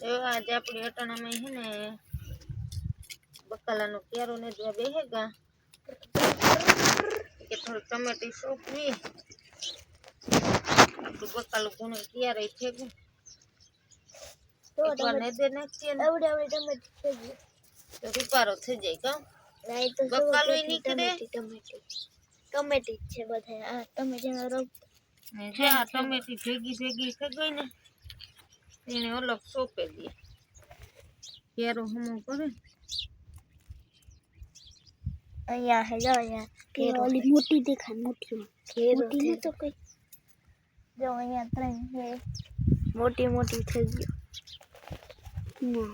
आज अपनी अटाणा में है ने बकाला नो क्यारो ने जो बेहेगा के थोड़ी टमाटी सूप भी तो बकालो कोने क्यारे थेगु तो ने दे नाखी ने आवडे आवडे टमाटी थेगी तो रूपारो થઈ જાય કા નહીં તો બકાલો ઈ નીકળે ટમેટી છે બધા આ ટમેટીનો રોગ ને જે આ ટમેટી ભેગી ભેગી થઈ ગઈ ને એને અલગ સોપે દે કેરો હમો કરે અહીંયા હે જો અહીંયા કેરો ઓલી મોટી દેખાય મોટી કેરો ને તો કઈ જો અહીંયા ત્રણ હે મોટી મોટી થઈ ગઈ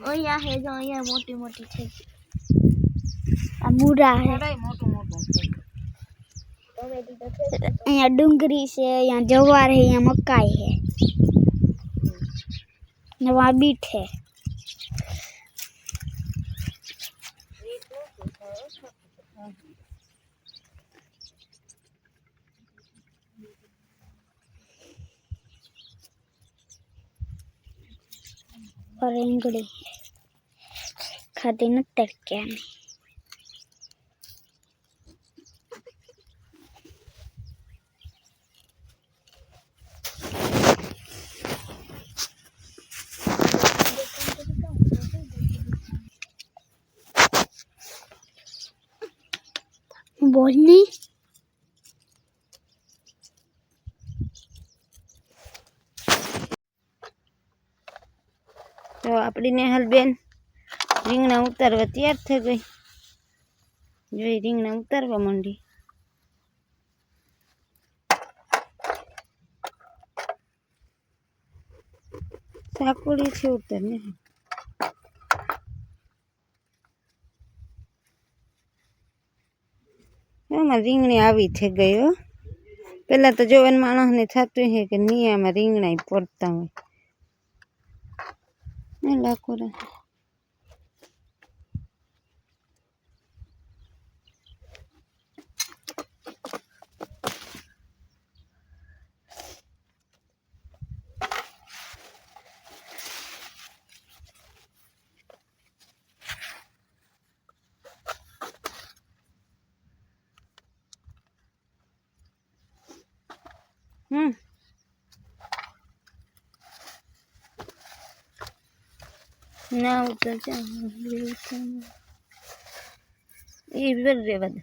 અહીંયા હે જો અહીંયા મોટી મોટી થઈ ગઈ આ મૂરા હે મોટું મોટું અહીંયા ડુંગળી છે અહીંયા જવાર है यहाँ मकाई है वहाँ बीट है और इंगड़ी खाते न तड़के में बोलनी तो अपनी नेहल बेन રીંગણા ઉતારવા તૈયાર થઈ ગઈ જોઈ રીંગણા ઉતારવા માંડી સાકુડી છે ઉતારને આમાં રીંગણી આવી થઈ ગઈ હો પેલા તો જોવાન માણસને થતું હે કે નહીં આમાં રીંગણા પડતા હોય ને લાકોરા ना उतर जा ये भी रे बद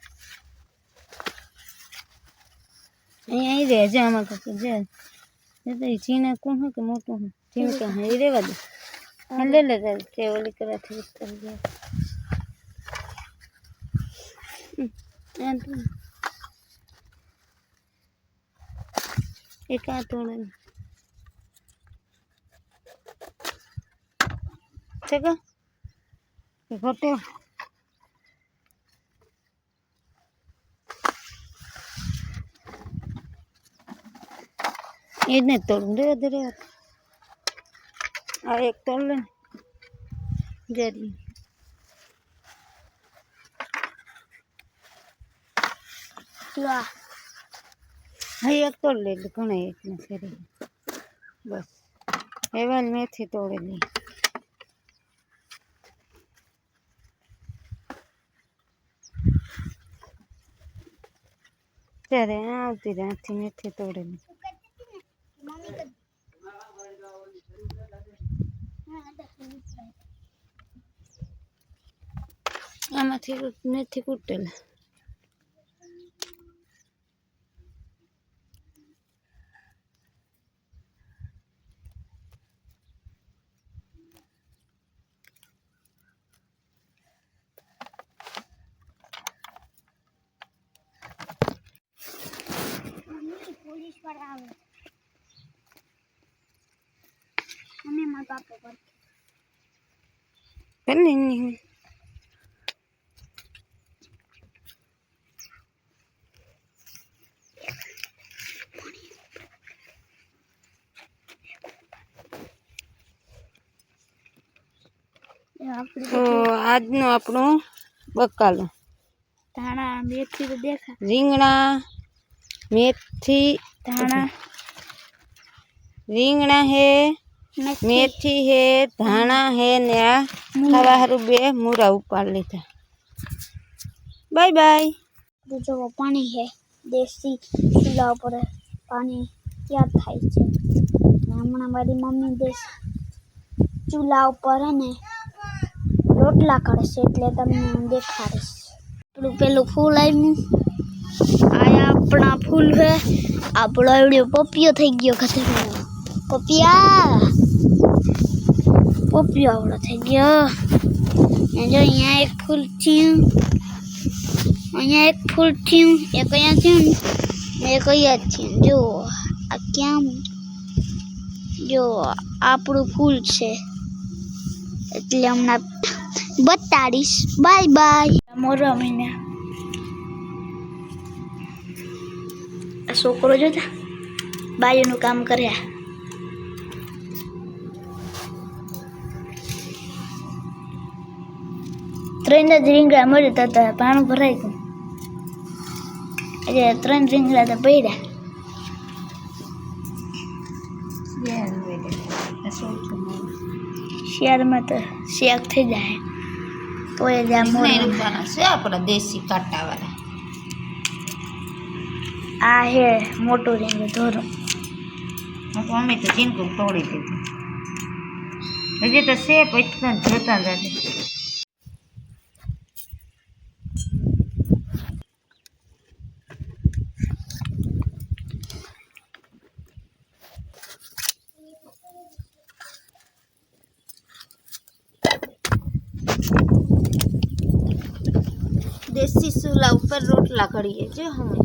यही रह जा हम का जा ये तो चीना को है कि मोटो है चीन का है रे बद ले ले के ओली करा थी कर दिया एक आ तोड़ ठीक है फोटो ये नहीं तोड़ दे दे आ एक तोड़ ले जरी ला हाँ एक तोड़ ले कौन एक ना सरी बस एवं मेथी तोड़ ली तेरे आती रहती मेथी तोड़े में आमाथी मेथी कूटेल मम्मी मां पापा पर नहीं तो आज नो अपनो बकालो धाणा मेथी तो देखा રીંગણા मेथी धाणा રીંગણા है मेथी है, धाना है ने आ खावा हारू बे मूरा उपाड़ लीधा। Bye bye. जो पानी है देसी चूल्हा पर पानी तैयार थाय छे। हमणा मारी मम्मी देश चूल्हा पर है ने रोटला करे छे એટલે તમને દેખાડીશ। આપણું પેલું ફૂલ આવ્યું આયા આપણા ફૂલ હે આપણો એવડો પપિયો થઈ ગયો ખતરો પપિયા પપિયો આવડો થઈ ગયો ને જો અહીંયા એક ફૂલ થયું અહીંયા એક ફૂલ થયું એક અહીંયા થયું ને એક અહીંયા થયું જો આ ક્યાં જો આપણું ફૂલ છે એટલે હમણાં બતાડીશ। Bye bye. મોરો મહિના આ છોકરો જોતા બાયુનું કામ કરે ત્રણ જ રીંગણા મળ્યા હતા પાણું ભરાઈ ગયું એટલે ત્રણ રીંગણા તો પડ્યા શિયાળમાં તો શેક થઈ જાય તો એ આપણા દેશી કાંટાવાળા આ હે મોટું રીંગણું ધોરું મમ્મી તો ચીનકું તોડી દીધું હજી તો છે પછી જોતા જાતે देसी चूल्हा ऊपर रोटला करिए जो हमें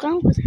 काम करे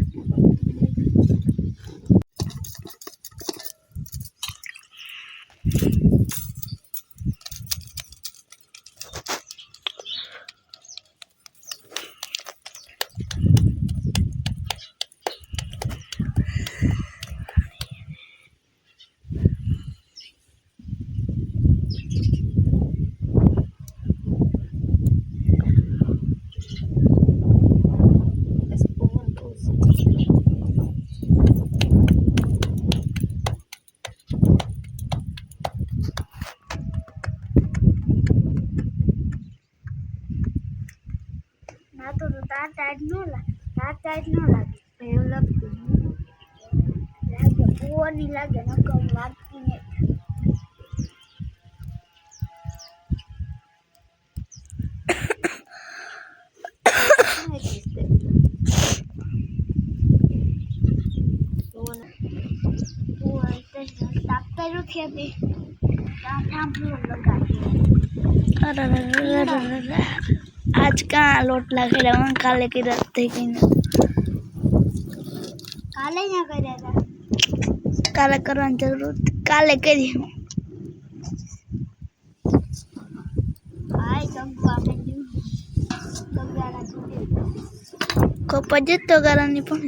ना तो तार टाइट न लागे એવું લાગતું લાગે બહુ નહીં લાગે ન કમ લાગતી નહીં आज का लोट लगे काले की रखते कि काले यहाँ कर काले करवानी जरूरत काले करी को पजे तो करानी पड़े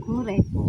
घूरे को